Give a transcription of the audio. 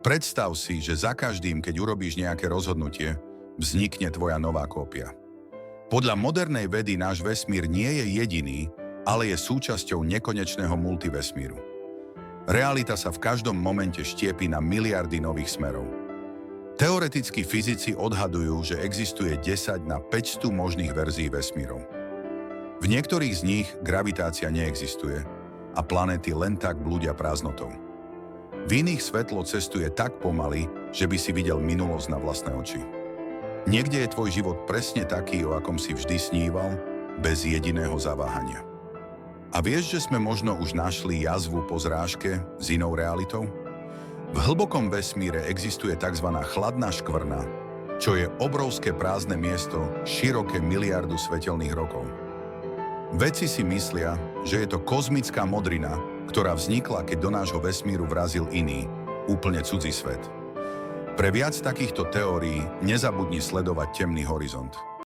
Predstav si, že za každým, keď urobíš nejaké rozhodnutie, vznikne tvoja nová kópia. Podľa modernej vedy náš vesmír nie je jediný, ale je súčasťou nekonečného multivesmíru. Realita sa v každom momente štiepi na miliardy nových smerov. Teoretickí fyzici odhadujú, že existuje 10 na 500 možných verzií vesmírov. V niektorých z nich gravitácia neexistuje a planéty len tak blúdia prázdnotou. V iných svetlo cestuje tak pomaly, že by si videl minulosť na vlastné oči. Niekde je tvoj život presne taký, o akom si vždy sníval, bez jediného zaváhania. A vieš, že sme možno už našli jazvu po zrážke s inou realitou? V hlbokom vesmíre existuje tzv. Chladná škvrna, čo je obrovské prázdne miesto, široké miliardu svetelných rokov. Vedci si myslia, že je to kozmická modrina, ktorá vznikla, keď do nášho vesmíru vrazil iný, úplne cudzí svet. Pre viac takýchto teórií nezabudni sledovať Temný horizont.